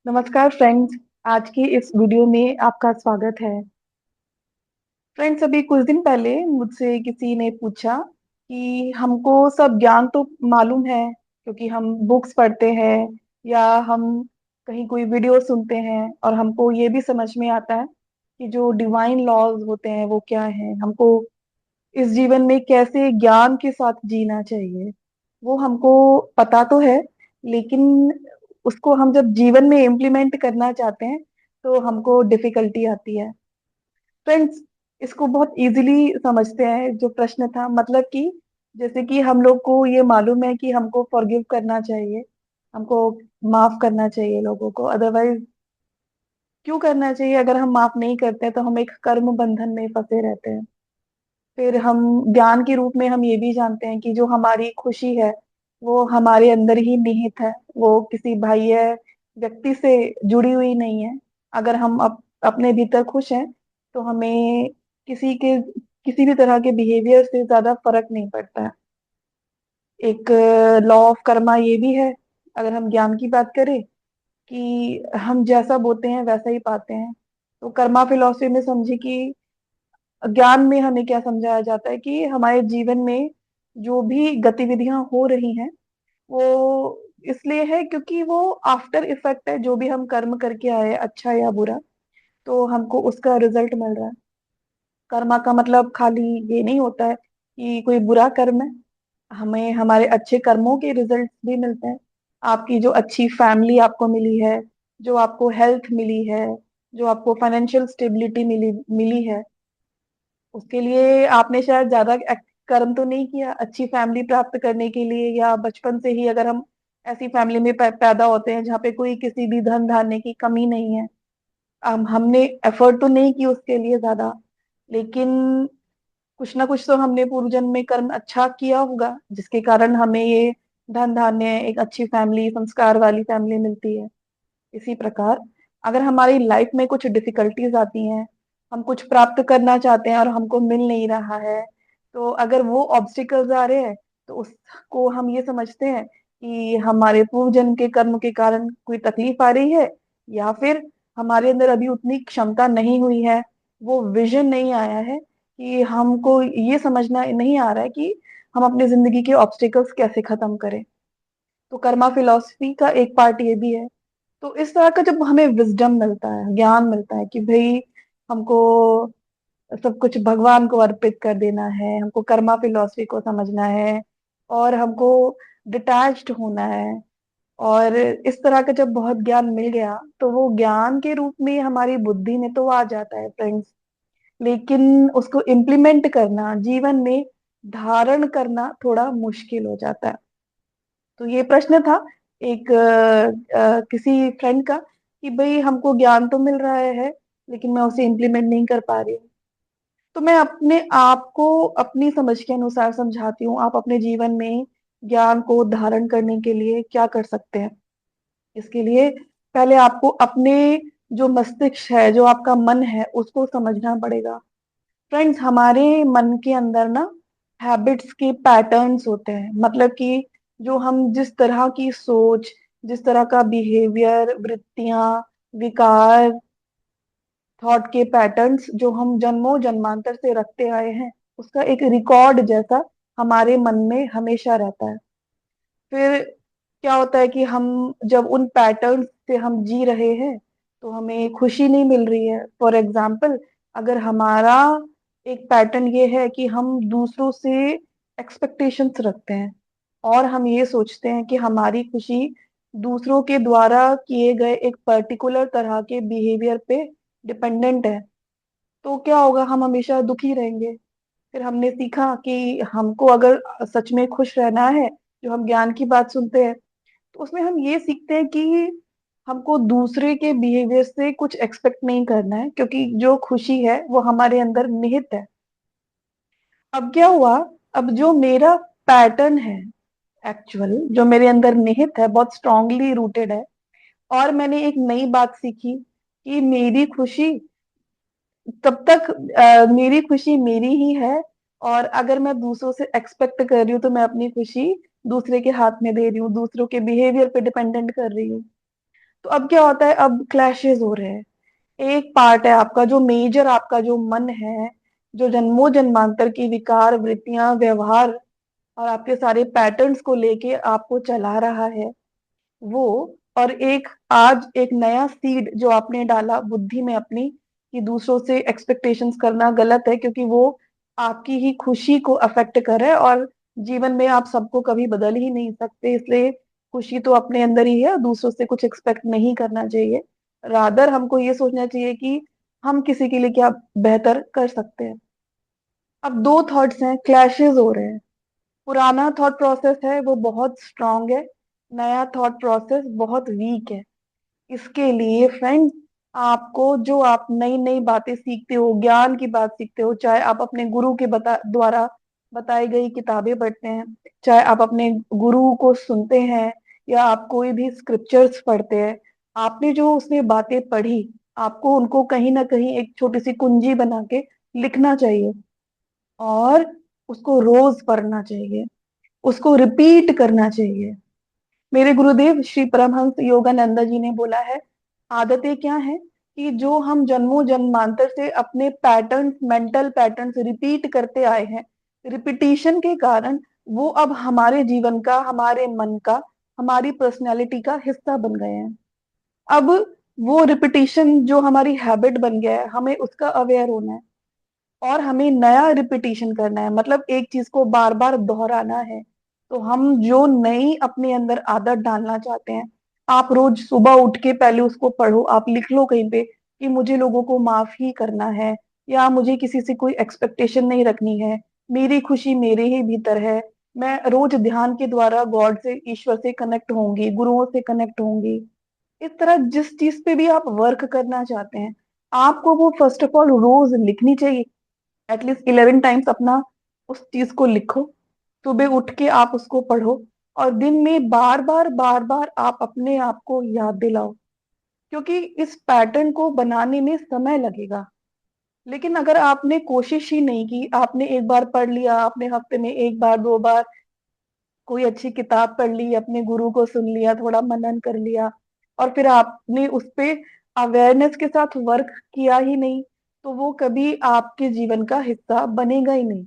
नमस्कार फ्रेंड्स। आज की इस वीडियो में आपका स्वागत है। फ्रेंड्स, अभी कुछ दिन पहले मुझसे किसी ने पूछा कि हमको सब ज्ञान तो मालूम है क्योंकि हम बुक्स पढ़ते हैं या हम कहीं कोई वीडियो सुनते हैं, और हमको ये भी समझ में आता है कि जो डिवाइन लॉज होते हैं वो क्या है, हमको इस जीवन में कैसे ज्ञान के साथ जीना चाहिए वो हमको पता तो है। लेकिन उसको हम जब जीवन में इम्प्लीमेंट करना चाहते हैं तो हमको डिफिकल्टी आती है। फ्रेंड्स, इसको बहुत इजीली समझते हैं। जो प्रश्न था मतलब कि जैसे कि हम लोग को ये मालूम है कि हमको फॉरगिव करना चाहिए, हमको माफ करना चाहिए लोगों को। अदरवाइज क्यों करना चाहिए? अगर हम माफ नहीं करते तो हम एक कर्म बंधन में फंसे रहते हैं। फिर हम ज्ञान के रूप में हम ये भी जानते हैं कि जो हमारी खुशी है वो हमारे अंदर ही निहित है, वो किसी बाह्य व्यक्ति से जुड़ी हुई नहीं है। अगर हम अपने भीतर खुश हैं तो हमें किसी भी तरह के बिहेवियर से ज्यादा फर्क नहीं पड़ता है। एक लॉ ऑफ कर्मा ये भी है, अगर हम ज्ञान की बात करें, कि हम जैसा बोते हैं वैसा ही पाते हैं। तो कर्मा फिलॉसफी में समझे कि ज्ञान में हमें क्या समझाया जाता है कि हमारे जीवन में जो भी गतिविधियां हो रही हैं वो इसलिए है क्योंकि वो आफ्टर इफेक्ट है। जो भी हम कर्म करके आए, अच्छा या बुरा, तो हमको उसका रिजल्ट मिल रहा है। कर्मा का मतलब खाली ये नहीं होता है कि कोई बुरा कर्म है, हमें हमारे अच्छे कर्मों के रिजल्ट भी मिलते हैं। आपकी जो अच्छी फैमिली आपको मिली है, जो आपको हेल्थ मिली है, जो आपको फाइनेंशियल स्टेबिलिटी मिली मिली है, उसके लिए आपने शायद ज्यादा कर्म तो नहीं किया अच्छी फैमिली प्राप्त करने के लिए। या बचपन से ही अगर हम ऐसी फैमिली में पैदा होते हैं जहाँ पे कोई किसी भी धन धान्य की कमी नहीं है, हमने एफर्ट तो नहीं की उसके लिए ज्यादा, लेकिन कुछ ना कुछ तो हमने पूर्व जन्म में कर्म अच्छा किया होगा जिसके कारण हमें ये धन धान्य, एक अच्छी फैमिली, संस्कार वाली फैमिली मिलती है। इसी प्रकार अगर हमारी लाइफ में कुछ डिफिकल्टीज आती हैं, हम कुछ प्राप्त करना चाहते हैं और हमको मिल नहीं रहा है, तो अगर वो ऑब्स्टिकल्स आ रहे हैं तो उसको हम ये समझते हैं कि हमारे पूर्व जन्म के कर्म के कारण कोई तकलीफ आ रही है, या फिर हमारे अंदर अभी उतनी क्षमता नहीं हुई है, वो विजन नहीं आया है कि हमको ये समझना नहीं आ रहा है कि हम अपनी जिंदगी के ऑब्स्टिकल्स कैसे खत्म करें। तो कर्मा फिलॉसफी का एक पार्ट ये भी है। तो इस तरह का जब हमें विजडम मिलता है, ज्ञान मिलता है कि भाई हमको सब कुछ भगवान को अर्पित कर देना है, हमको कर्मा फिलॉसफी को समझना है, और हमको डिटैच्ड होना है, और इस तरह का जब बहुत ज्ञान मिल गया तो वो ज्ञान के रूप में हमारी बुद्धि में तो आ जाता है फ्रेंड्स। लेकिन उसको इम्प्लीमेंट करना, जीवन में धारण करना थोड़ा मुश्किल हो जाता है। तो ये प्रश्न था एक किसी फ्रेंड का कि भाई हमको ज्ञान तो मिल रहा है लेकिन मैं उसे इम्प्लीमेंट नहीं कर पा रही हूँ। तो मैं अपने आप को अपनी समझ के अनुसार समझाती हूँ, आप अपने जीवन में ज्ञान को धारण करने के लिए क्या कर सकते हैं। इसके लिए पहले आपको अपने जो मस्तिष्क है, जो आपका मन है, उसको समझना पड़ेगा। फ्रेंड्स, हमारे मन के अंदर ना हैबिट्स के पैटर्न्स होते हैं। मतलब कि जो हम जिस तरह की सोच, जिस तरह का बिहेवियर, वृत्तियां, विकार, थॉट के पैटर्न्स जो हम जन्मों जन्मांतर से रखते आए हैं, उसका एक रिकॉर्ड जैसा हमारे मन में हमेशा रहता है। फिर क्या होता है कि हम जब उन पैटर्न से हम जी रहे हैं तो हमें खुशी नहीं मिल रही है। फॉर एग्जाम्पल, अगर हमारा एक पैटर्न ये है कि हम दूसरों से एक्सपेक्टेशंस रखते हैं और हम ये सोचते हैं कि हमारी खुशी दूसरों के द्वारा किए गए एक पर्टिकुलर तरह के बिहेवियर पे डिपेंडेंट है, तो क्या होगा? हम हमेशा दुखी रहेंगे। फिर हमने सीखा कि हमको अगर सच में खुश रहना है, जो हम ज्ञान की बात सुनते हैं तो उसमें हम ये सीखते हैं कि हमको दूसरे के बिहेवियर से कुछ एक्सपेक्ट नहीं करना है, क्योंकि जो खुशी है वो हमारे अंदर निहित है। अब क्या हुआ, अब जो मेरा पैटर्न है, एक्चुअल जो मेरे अंदर निहित है, बहुत स्ट्रांगली रूटेड है, और मैंने एक नई बात सीखी कि मेरी खुशी तब तक मेरी खुशी मेरी ही है। और अगर मैं दूसरों से एक्सपेक्ट कर रही हूँ तो मैं अपनी खुशी दूसरे के हाथ में दे रही हूँ, दूसरों के बिहेवियर पे डिपेंडेंट कर रही हूँ। तो अब क्या होता है, अब क्लैशेस हो रहे हैं। एक पार्ट है आपका जो मेजर, आपका जो मन है, जो जन्मों जन्मांतर की विकार वृत्तियां व्यवहार और आपके सारे पैटर्न्स को लेके आपको चला रहा है, वो, और एक आज एक नया सीड जो आपने डाला बुद्धि में अपनी, कि दूसरों से एक्सपेक्टेशंस करना गलत है, क्योंकि वो आपकी ही खुशी को अफेक्ट कर रहा है, और जीवन में आप सबको कभी बदल ही नहीं सकते, इसलिए खुशी तो अपने अंदर ही है, दूसरों से कुछ एक्सपेक्ट नहीं करना चाहिए। रादर हमको ये सोचना चाहिए कि हम किसी के लिए क्या बेहतर कर सकते हैं। अब दो थॉट्स हैं, क्लैशेस हो रहे हैं। पुराना थॉट प्रोसेस है वो बहुत स्ट्रांग है, नया थॉट प्रोसेस बहुत वीक है। इसके लिए फ्रेंड्स, आपको जो आप नई नई बातें सीखते हो, ज्ञान की बात सीखते हो, चाहे आप अपने गुरु के द्वारा बताई गई किताबें पढ़ते हैं, चाहे आप अपने गुरु को सुनते हैं, या आप कोई भी स्क्रिप्चर्स पढ़ते हैं, आपने जो उसमें बातें पढ़ी, आपको उनको कहीं ना कहीं एक छोटी सी कुंजी बना के लिखना चाहिए, और उसको रोज पढ़ना चाहिए, उसको रिपीट करना चाहिए। मेरे गुरुदेव श्री परमहंस योगानंद जी ने बोला है, आदतें क्या है कि जो हम जन्मों जन्मांतर से अपने पैटर्न्स, मेंटल पैटर्न्स रिपीट करते आए हैं, रिपीटिशन के कारण वो अब हमारे जीवन का, हमारे मन का, हमारी पर्सनैलिटी का हिस्सा बन गए हैं। अब वो रिपीटिशन जो हमारी हैबिट बन गया है, हमें उसका अवेयर होना है, और हमें नया रिपीटिशन करना है, मतलब एक चीज को बार बार दोहराना है। तो हम जो नई अपने अंदर आदत डालना चाहते हैं, आप रोज सुबह उठ के पहले उसको पढ़ो, आप लिख लो कहीं पे कि मुझे लोगों को माफ ही करना है, या मुझे किसी से कोई एक्सपेक्टेशन नहीं रखनी है, मेरी खुशी मेरे ही भीतर है। मैं रोज ध्यान के द्वारा गॉड से, ईश्वर से कनेक्ट होंगी, गुरुओं से कनेक्ट होंगी। इस तरह जिस चीज पे भी आप वर्क करना चाहते हैं, आपको वो फर्स्ट ऑफ ऑल रोज लिखनी चाहिए। एटलीस्ट 11 टाइम्स अपना उस चीज को लिखो, सुबह उठ के आप उसको पढ़ो, और दिन में बार बार आप अपने आप को याद दिलाओ, क्योंकि इस पैटर्न को बनाने में समय लगेगा। लेकिन अगर आपने कोशिश ही नहीं की, आपने एक बार पढ़ लिया, आपने हफ्ते में एक बार दो बार कोई अच्छी किताब पढ़ ली, अपने गुरु को सुन लिया, थोड़ा मनन कर लिया, और फिर आपने उस पे अवेयरनेस के साथ वर्क किया ही नहीं, तो वो कभी आपके जीवन का हिस्सा बनेगा ही नहीं।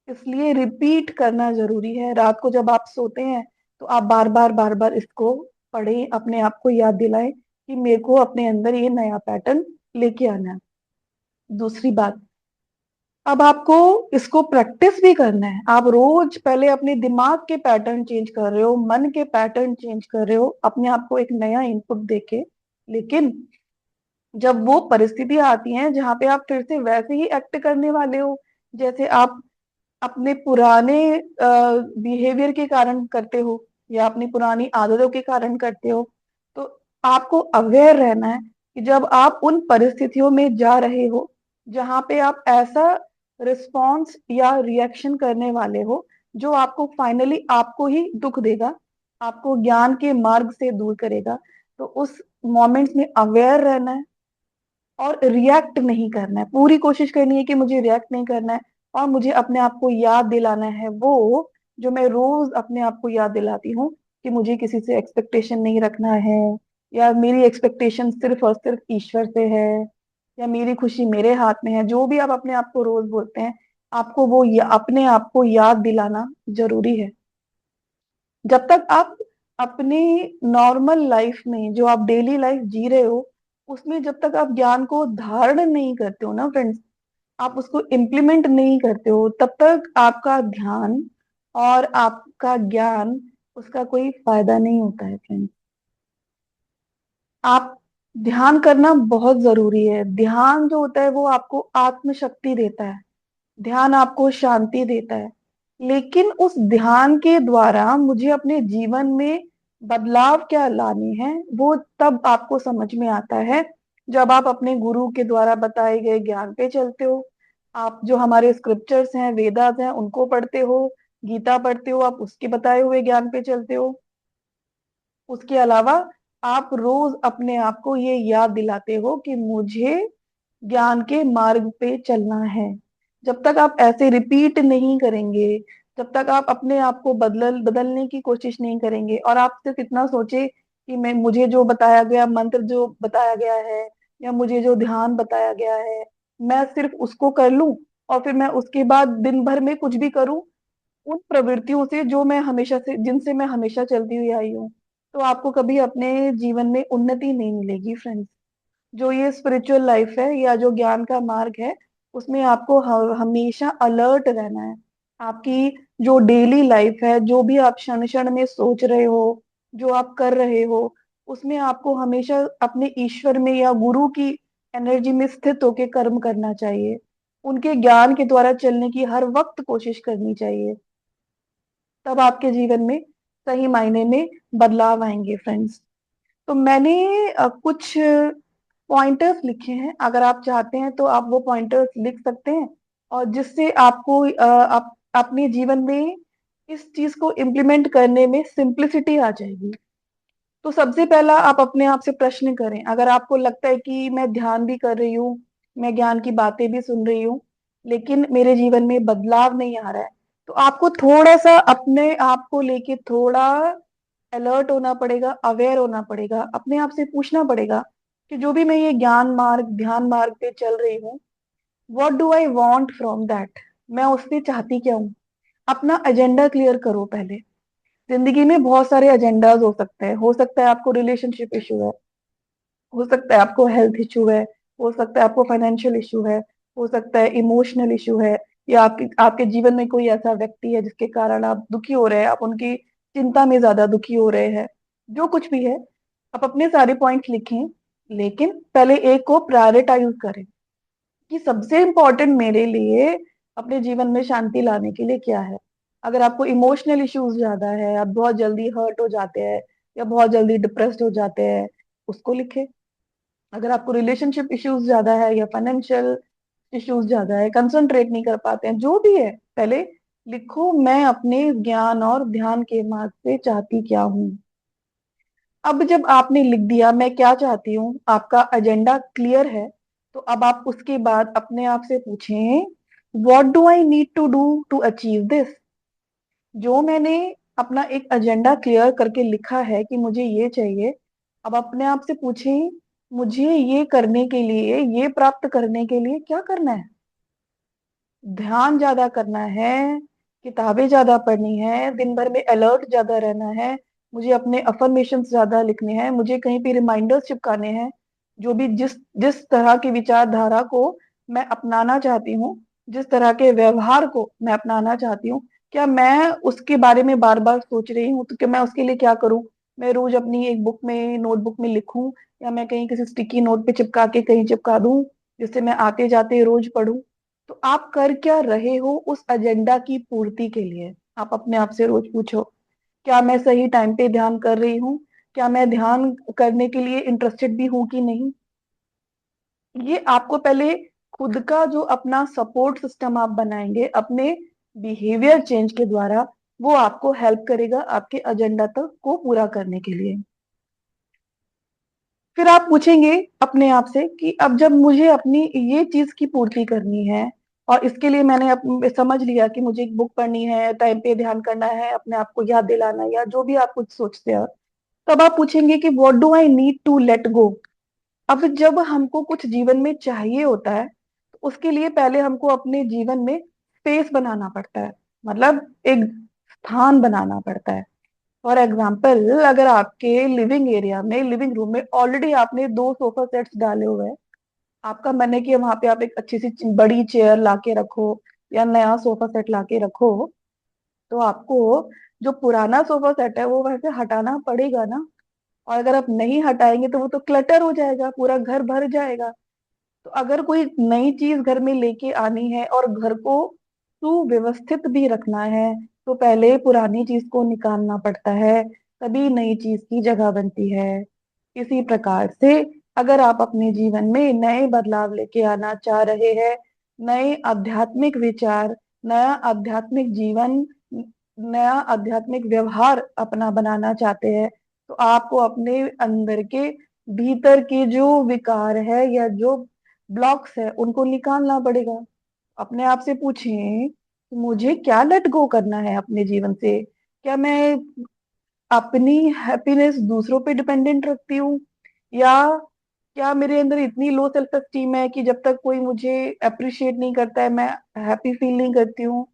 इसलिए रिपीट करना जरूरी है। रात को जब आप सोते हैं तो आप बार बार इसको पढ़ें, अपने आप को याद दिलाएं कि मेरे को अपने अंदर ये नया पैटर्न लेके आना है। दूसरी बात, अब आपको इसको प्रैक्टिस भी करना है। आप रोज पहले अपने दिमाग के पैटर्न चेंज कर रहे हो, मन के पैटर्न चेंज कर रहे हो, अपने आप को एक नया इनपुट देके। लेकिन जब वो परिस्थितियां आती हैं जहाँ पे आप फिर से वैसे ही एक्ट करने वाले हो जैसे आप अपने पुराने बिहेवियर के कारण करते हो, या अपनी पुरानी आदतों के कारण करते हो, तो आपको अवेयर रहना है कि जब आप उन परिस्थितियों में जा रहे हो जहाँ पे आप ऐसा रिस्पॉन्स या रिएक्शन करने वाले हो जो आपको फाइनली आपको ही दुख देगा, आपको ज्ञान के मार्ग से दूर करेगा, तो उस मोमेंट्स में अवेयर रहना है, और रिएक्ट नहीं करना है। पूरी कोशिश करनी है कि मुझे रिएक्ट नहीं करना है, और मुझे अपने आप को याद दिलाना है वो जो मैं रोज अपने आप को याद दिलाती हूँ, कि मुझे किसी से एक्सपेक्टेशन नहीं रखना है, या मेरी एक्सपेक्टेशन सिर्फ और सिर्फ ईश्वर से है, या मेरी खुशी मेरे हाथ में है। जो भी आप अपने आप को रोज बोलते हैं, आपको वो अपने आप को याद दिलाना जरूरी है। जब तक आप अपने नॉर्मल लाइफ में, जो आप डेली लाइफ जी रहे हो, उसमें जब तक आप ज्ञान को धारण नहीं करते हो ना फ्रेंड्स, आप उसको इम्प्लीमेंट नहीं करते हो, तब तक आपका ध्यान और आपका ज्ञान, उसका कोई फायदा नहीं होता है फ्रेंड्स। आप ध्यान करना बहुत जरूरी है। ध्यान जो होता है वो आपको आत्म शक्ति देता है, ध्यान आपको शांति देता है। लेकिन उस ध्यान के द्वारा मुझे अपने जीवन में बदलाव क्या लाने हैं वो तब आपको समझ में आता है जब आप अपने गुरु के द्वारा बताए गए ज्ञान पे चलते हो। आप जो हमारे स्क्रिप्चर्स हैं, वेदास हैं, उनको पढ़ते हो, गीता पढ़ते हो, आप उसके बताए हुए ज्ञान पे चलते हो। उसके अलावा आप रोज अपने आप को ये याद दिलाते हो कि मुझे ज्ञान के मार्ग पे चलना है। जब तक आप ऐसे रिपीट नहीं करेंगे, जब तक आप अपने आप को बदलने की कोशिश नहीं करेंगे, और आप सिर्फ इतना सोचे कि मैं मुझे जो बताया गया मंत्र जो बताया गया है या मुझे जो ध्यान बताया गया है, मैं सिर्फ उसको कर लूं और फिर मैं उसके बाद दिन भर में कुछ भी करूं उन प्रवृत्तियों से जो मैं हमेशा से जिनसे मैं हमेशा चलती हुई आई हूँ, तो आपको कभी अपने जीवन में उन्नति नहीं मिलेगी फ्रेंड्स। जो ये स्पिरिचुअल लाइफ है या जो ज्ञान का मार्ग है, उसमें आपको हमेशा अलर्ट रहना है। आपकी जो डेली लाइफ है, जो भी आप क्षण क्षण में सोच रहे हो, जो आप कर रहे हो, उसमें आपको हमेशा अपने ईश्वर में या गुरु की एनर्जी में स्थित होकर कर्म करना चाहिए। उनके ज्ञान के द्वारा चलने की हर वक्त कोशिश करनी चाहिए। तब आपके जीवन में सही मायने में बदलाव आएंगे फ्रेंड्स। तो मैंने कुछ पॉइंटर्स लिखे हैं, अगर आप चाहते हैं तो आप वो पॉइंटर्स लिख सकते हैं, और जिससे आपको आप अपने जीवन में इस चीज को इम्प्लीमेंट करने में सिंप्लिसिटी आ जाएगी। तो सबसे पहला आप अपने आप से प्रश्न करें, अगर आपको लगता है कि मैं ध्यान भी कर रही हूँ, मैं ज्ञान की बातें भी सुन रही हूँ, लेकिन मेरे जीवन में बदलाव नहीं आ रहा है, तो आपको थोड़ा सा अपने आप को लेके थोड़ा अलर्ट होना पड़ेगा, अवेयर होना पड़ेगा, अपने आप से पूछना पड़ेगा कि जो भी मैं ये ज्ञान मार्ग ध्यान मार्ग पे चल रही हूँ, what do I want from that, मैं उससे चाहती क्या हूँ। अपना एजेंडा क्लियर करो पहले। जिंदगी में बहुत सारे एजेंडाज हो सकते हैं, हो सकता है आपको रिलेशनशिप इशू है, हो सकता है आपको हेल्थ इशू है, हो सकता है आपको फाइनेंशियल इशू है, हो सकता है इमोशनल इशू है, या आपके आपके जीवन में कोई ऐसा व्यक्ति है जिसके कारण आप दुखी हो रहे हैं, आप उनकी चिंता में ज्यादा दुखी हो रहे हैं। जो कुछ भी है, आप अपने सारे पॉइंट्स लिखें, लेकिन पहले एक को प्रायोरिटाइज करें कि सबसे इम्पोर्टेंट मेरे लिए अपने जीवन में शांति लाने के लिए क्या है। अगर आपको इमोशनल इश्यूज ज्यादा है, आप बहुत जल्दी हर्ट हो जाते हैं या बहुत जल्दी डिप्रेस्ड हो जाते हैं, उसको लिखें। अगर आपको रिलेशनशिप इश्यूज ज्यादा है या फाइनेंशियल इश्यूज ज्यादा है, कंसंट्रेट नहीं कर पाते हैं, जो भी है, पहले लिखो मैं अपने ज्ञान और ध्यान के मार्ग से चाहती क्या हूँ। अब जब आपने लिख दिया मैं क्या चाहती हूँ, आपका एजेंडा क्लियर है, तो अब आप उसके बाद अपने आप से पूछें, what do I need to do to achieve this. जो मैंने अपना एक एजेंडा क्लियर करके लिखा है कि मुझे ये चाहिए, अब अपने आप से पूछें, मुझे ये करने के लिए, ये प्राप्त करने के लिए क्या करना है। ध्यान ज्यादा करना है, किताबें ज्यादा पढ़नी है, दिन भर में अलर्ट ज्यादा रहना है, मुझे अपने अफर्मेशंस ज्यादा लिखने हैं, मुझे कहीं पे रिमाइंडर्स चिपकाने हैं, जो भी जिस जिस तरह की विचारधारा को मैं अपनाना चाहती हूँ, जिस तरह के व्यवहार को मैं अपनाना चाहती हूँ, क्या मैं उसके बारे में बार बार सोच रही हूँ, तो क्या मैं उसके लिए क्या करूँ। मैं रोज अपनी एक बुक में नोटबुक में लिखूं, या मैं कहीं किसी स्टिकी नोट पे चिपका के कहीं चिपका दूं, जिससे मैं आते जाते रोज पढूं। तो आप कर क्या रहे हो उस एजेंडा की पूर्ति के लिए, आप अपने आप से रोज पूछो, क्या मैं सही टाइम पे ध्यान कर रही हूँ, क्या मैं ध्यान करने के लिए इंटरेस्टेड भी हूँ कि नहीं। ये आपको पहले खुद का जो अपना सपोर्ट सिस्टम आप बनाएंगे अपने बिहेवियर चेंज के द्वारा, वो आपको हेल्प करेगा आपके एजेंडा तक को पूरा करने के लिए। फिर आप पूछेंगे अपने आप से कि अब जब मुझे अपनी ये चीज की पूर्ति करनी है, और इसके लिए मैंने समझ लिया कि मुझे एक बुक पढ़नी है, टाइम पे ध्यान करना है, अपने आप को याद दिलाना है, या जो भी आप कुछ सोचते हैं, तब आप पूछेंगे कि what do I need to let go. अब जब हमको कुछ जीवन में चाहिए होता है, तो उसके लिए पहले हमको अपने जीवन में स्पेस बनाना पड़ता है, मतलब एक स्थान बनाना पड़ता है। फॉर एग्जाम्पल, अगर आपके लिविंग एरिया में, लिविंग रूम में ऑलरेडी आपने दो सोफा सेट्स डाले हुए हैं, आपका मन है कि वहां पे आप एक अच्छी सी बड़ी चेयर लाके रखो या नया सोफा सेट लाके रखो, तो आपको जो पुराना सोफा सेट है वो वैसे हटाना पड़ेगा ना। और अगर आप नहीं हटाएंगे तो वो तो क्लटर हो जाएगा, पूरा घर भर जाएगा। तो अगर कोई नई चीज घर में लेके आनी है और घर को सुव्यवस्थित भी रखना है, तो पहले पुरानी चीज को निकालना पड़ता है, तभी नई चीज की जगह बनती है। इसी प्रकार से अगर आप अपने जीवन में नए बदलाव लेके आना चाह रहे हैं, नए आध्यात्मिक विचार, नया आध्यात्मिक जीवन, नया आध्यात्मिक व्यवहार अपना बनाना चाहते हैं, तो आपको अपने अंदर के भीतर के जो विकार है या जो ब्लॉक्स है उनको निकालना पड़ेगा। अपने आप से पूछें कि मुझे क्या लेट गो करना है अपने जीवन से। क्या मैं अपनी हैप्पीनेस दूसरों पे डिपेंडेंट रखती हूँ, या क्या मेरे अंदर इतनी लो सेल्फ एस्टीम है कि जब तक कोई मुझे अप्रिशिएट नहीं करता है मैं हैप्पी फील नहीं करती हूँ।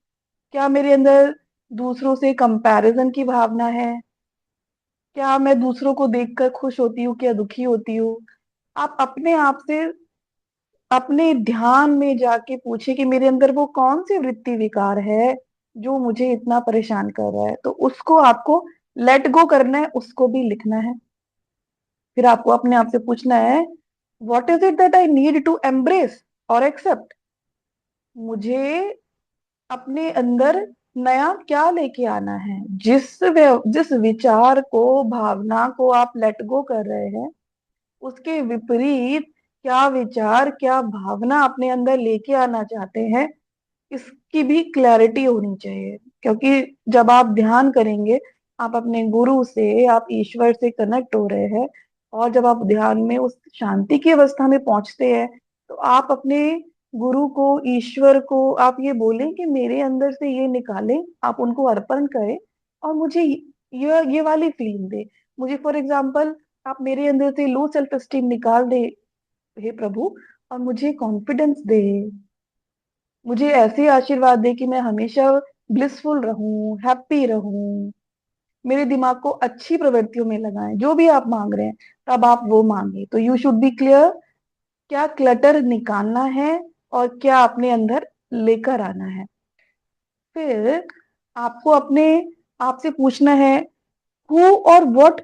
क्या मेरे अंदर दूसरों से कंपैरिजन की भावना है, क्या मैं दूसरों को देखकर खुश होती हूँ क्या दुखी होती हूँ। आप अपने आप से अपने ध्यान में जाके पूछे कि मेरे अंदर वो कौन सी वृत्ति विकार है जो मुझे इतना परेशान कर रहा है, तो उसको आपको लेट गो करना है, उसको भी लिखना है। फिर आपको अपने आप से पूछना है, what is it that I need to embrace और एक्सेप्ट। मुझे अपने अंदर नया क्या लेके आना है। जिस विचार को, भावना को आप लेट गो कर रहे हैं, उसके विपरीत क्या विचार, क्या भावना अपने अंदर लेके आना चाहते हैं, इसकी भी क्लैरिटी होनी चाहिए। क्योंकि जब आप ध्यान करेंगे, आप अपने गुरु से, आप ईश्वर से कनेक्ट हो रहे हैं, और जब आप ध्यान में उस शांति की अवस्था में पहुंचते हैं, तो आप अपने गुरु को, ईश्वर को आप ये बोलें कि मेरे अंदर से ये निकालें, आप उनको अर्पण करें और मुझे ये वाली फीलिंग दे। मुझे फॉर एग्जाम्पल आप मेरे अंदर से लो सेल्फ एस्टीम निकाल दे हे प्रभु, और मुझे कॉन्फिडेंस दे, मुझे ऐसे आशीर्वाद दे कि मैं हमेशा ब्लिसफुल रहूं, हैप्पी रहूं, मेरे दिमाग को अच्छी प्रवृत्तियों में लगाएं। जो भी आप मांग रहे हैं तब आप वो मांगे। तो यू शुड बी क्लियर, क्या क्लटर निकालना है और क्या अपने अंदर लेकर आना है। फिर आपको अपने आप से पूछना है, हु और what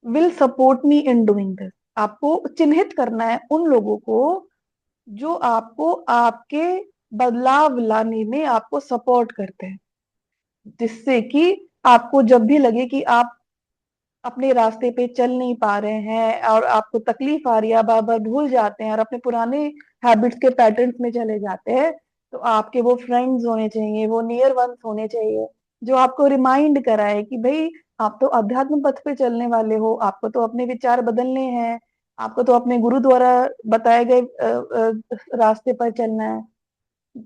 will support me in doing this. आपको चिन्हित करना है उन लोगों को जो आपको आपके बदलाव लाने में आपको सपोर्ट करते हैं, जिससे कि आपको जब भी लगे कि आप अपने रास्ते पे चल नहीं पा रहे हैं और आपको तकलीफ आ रही है, बार बार भूल जाते हैं और अपने पुराने हैबिट्स के पैटर्न्स में चले जाते हैं, तो आपके वो फ्रेंड्स होने चाहिए, वो नियर वंस होने चाहिए, जो आपको रिमाइंड कराए कि भाई आप तो अध्यात्म पथ पे चलने वाले हो, आपको तो अपने विचार बदलने हैं, आपको तो अपने गुरु द्वारा बताए गए रास्ते पर चलना है।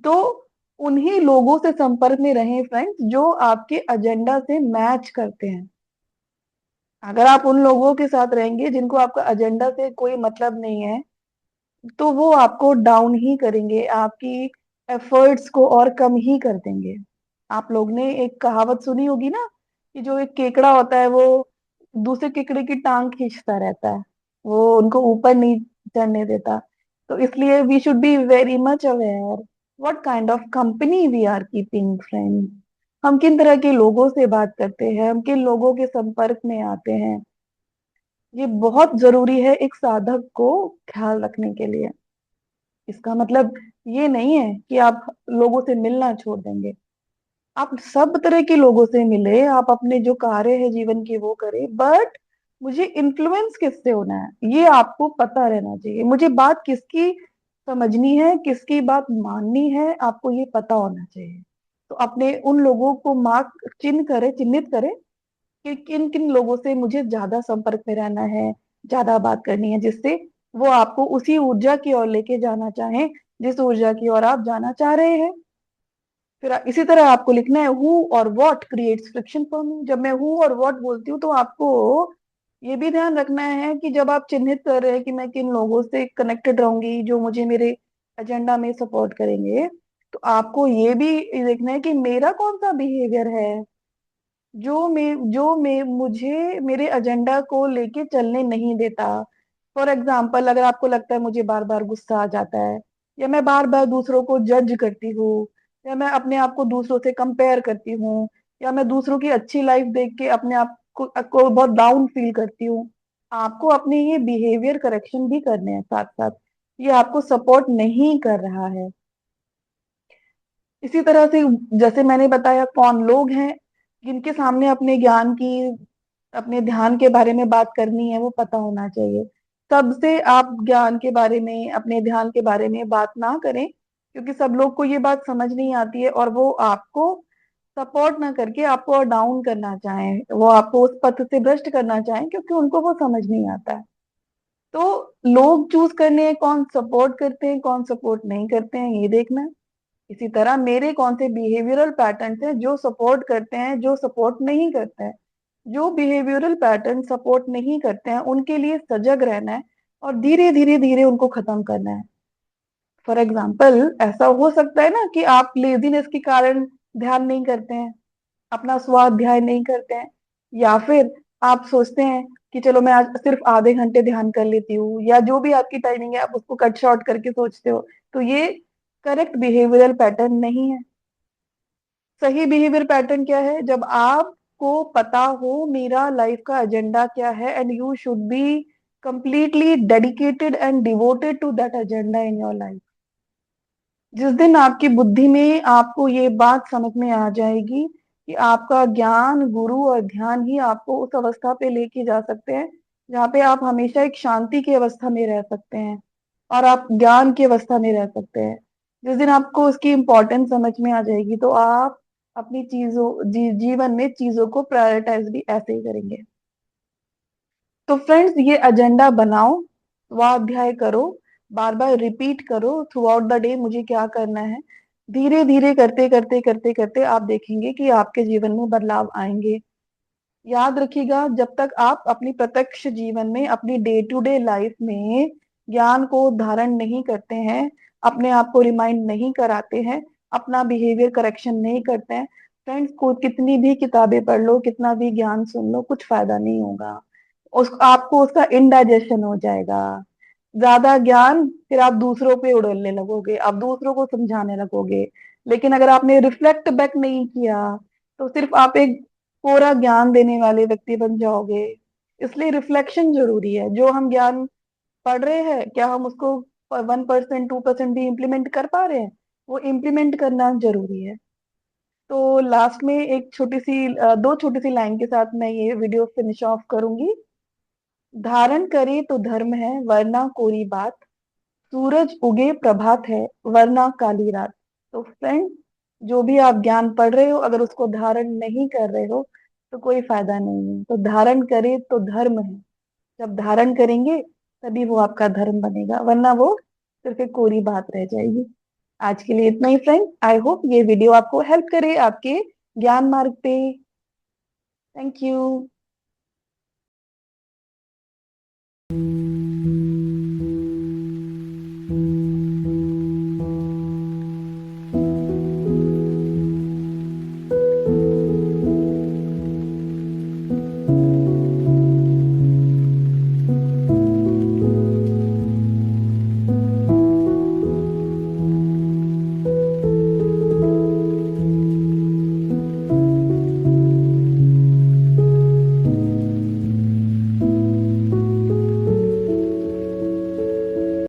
तो उन्हीं लोगों से संपर्क में रहें फ्रेंड्स जो आपके एजेंडा से मैच करते हैं। अगर आप उन लोगों के साथ रहेंगे जिनको आपका एजेंडा से कोई मतलब नहीं है, तो वो आपको डाउन ही करेंगे, आपकी एफर्ट्स को और कम ही कर देंगे। आप लोग ने एक कहावत सुनी होगी ना, कि जो एक केकड़ा होता है वो दूसरे केकड़े की टांग खींचता रहता है, वो उनको ऊपर नहीं चढ़ने देता। तो इसलिए we should be very much aware what kind of company we are keeping friends. हम किन तरह के लोगों से बात करते हैं, हम किन लोगों के संपर्क में आते हैं, ये बहुत जरूरी है एक साधक को ख्याल रखने के लिए। इसका मतलब ये नहीं है कि आप लोगों से मिलना छोड़ देंगे। आप सब तरह के लोगों से मिले, आप अपने जो कार्य है जीवन के वो करें, बट मुझे इन्फ्लुएंस किससे होना है ये आपको पता रहना चाहिए। मुझे बात किसकी समझनी है, किसकी बात माननी है, आपको ये पता होना चाहिए। तो अपने उन लोगों को मार्क चिन्ह करें, चिन्हित करें कि किन किन लोगों से मुझे ज्यादा संपर्क में रहना है, ज्यादा बात करनी है, जिससे वो आपको उसी ऊर्जा की ओर लेके जाना चाहें जिस ऊर्जा की ओर आप जाना चाह रहे हैं। फिर इसी तरह आपको लिखना है, हु और what creates friction for me. जब मैं हु और व्हाट बोलती हूँ तो आपको ये भी ध्यान रखना है कि जब आप चिन्हित कर रहे हैं कि मैं किन लोगों से कनेक्टेड रहूंगी जो मुझे मेरे एजेंडा में सपोर्ट करेंगे, तो आपको ये भी देखना है कि मेरा कौन सा बिहेवियर है जो मैं मुझे मेरे एजेंडा को लेके चलने नहीं देता। फॉर एग्जाम्पल, अगर आपको लगता है मुझे बार बार गुस्सा आ जाता है, या मैं बार बार दूसरों को जज करती हूँ, या मैं अपने आप को दूसरों से कंपेयर करती हूँ, या मैं दूसरों की अच्छी लाइफ देख के अपने आप को बहुत डाउन फील करती हूँ, आपको अपने ये बिहेवियर करेक्शन भी करने हैं साथ साथ। ये आपको सपोर्ट नहीं कर रहा है। इसी तरह से जैसे मैंने बताया, कौन लोग हैं जिनके सामने अपने ज्ञान की अपने ध्यान के बारे में बात करनी है वो पता होना चाहिए। सबसे आप ज्ञान के बारे में, अपने ध्यान के बारे में बात ना करें, क्योंकि सब लोग को ये बात समझ नहीं आती है और वो आपको सपोर्ट ना करके आपको और डाउन करना चाहें, वो आपको उस पथ से भ्रष्ट करना चाहें, क्योंकि उनको वो समझ नहीं आता है। तो लोग चूज करने हैं कौन सपोर्ट करते हैं कौन सपोर्ट नहीं करते हैं, ये देखना है। इसी तरह मेरे कौन से बिहेवियरल पैटर्न्स हैं जो सपोर्ट करते हैं, जो सपोर्ट नहीं करते हैं। जो बिहेवियरल पैटर्न सपोर्ट नहीं करते हैं उनके लिए सजग रहना है और धीरे धीरे धीरे उनको खत्म करना है। फॉर एग्जाम्पल, ऐसा हो सकता है ना कि आप लेजीनेस के कारण ध्यान नहीं करते हैं, अपना स्वाध्याय नहीं करते हैं, या फिर आप सोचते हैं कि चलो मैं आज सिर्फ आधे घंटे ध्यान कर लेती हूँ, या जो भी आपकी टाइमिंग है आप उसको कट शॉर्ट करके सोचते हो। तो ये करेक्ट बिहेवियरल पैटर्न नहीं है। सही बिहेवियर पैटर्न क्या है? जब आपको पता हो मेरा लाइफ का एजेंडा क्या है, and you should be completely dedicated and devoted to that agenda in your life. जिस दिन आपकी बुद्धि में आपको ये बात समझ में आ जाएगी कि आपका ज्ञान, गुरु और ध्यान ही आपको उस अवस्था पे लेके जा सकते हैं जहाँ पे आप हमेशा एक शांति की अवस्था में रह सकते हैं और आप ज्ञान की अवस्था में रह सकते हैं। जिस दिन आपको उसकी इम्पोर्टेंस समझ में आ जाएगी तो आप अपनी जीवन में चीजों को प्रायोरिटाइज भी ऐसे ही करेंगे। तो फ्रेंड्स, ये एजेंडा बनाओ, स्वाध्याय करो, बार बार रिपीट करो थ्रू आउट द डे मुझे क्या करना है। धीरे धीरे करते करते करते करते आप देखेंगे कि आपके जीवन में बदलाव आएंगे। याद रखिएगा, जब तक आप अपनी प्रत्यक्ष जीवन में, अपनी डे टू डे लाइफ में ज्ञान को धारण नहीं करते हैं, अपने आप को रिमाइंड नहीं कराते हैं, अपना बिहेवियर करेक्शन नहीं करते हैं, फ्रेंड्स, को कितनी भी किताबें पढ़ लो, कितना भी ज्ञान सुन लो, कुछ फायदा नहीं होगा। आपको उसका इनडाइजेशन हो जाएगा। ज्यादा ज्ञान, फिर आप दूसरों पे उड़ेलने लगोगे, आप दूसरों को समझाने लगोगे। लेकिन अगर आपने रिफ्लेक्ट बैक नहीं किया तो सिर्फ आप एक पूरा ज्ञान देने वाले व्यक्ति बन जाओगे। इसलिए रिफ्लेक्शन जरूरी है। जो हम ज्ञान पढ़ रहे हैं, क्या हम उसको 1% 2% भी इम्प्लीमेंट कर पा रहे हैं? वो इम्प्लीमेंट करना जरूरी है। तो लास्ट में एक छोटी सी दो छोटी सी लाइन के साथ मैं ये वीडियो फिनिश ऑफ करूंगी। धारण करे तो धर्म है वरना कोरी बात, सूरज उगे प्रभात है वरना काली रात। तो फ्रेंड, जो भी आप ज्ञान पढ़ रहे हो, अगर उसको धारण नहीं कर रहे हो तो कोई फायदा नहीं है। तो धारण करे तो धर्म है, जब धारण करेंगे तभी वो आपका धर्म बनेगा, वरना वो सिर्फ एक कोरी बात रह जाएगी। आज के लिए इतना ही फ्रेंड। आई होप ये वीडियो आपको हेल्प करे आपके ज्ञान मार्ग पे। Thank you.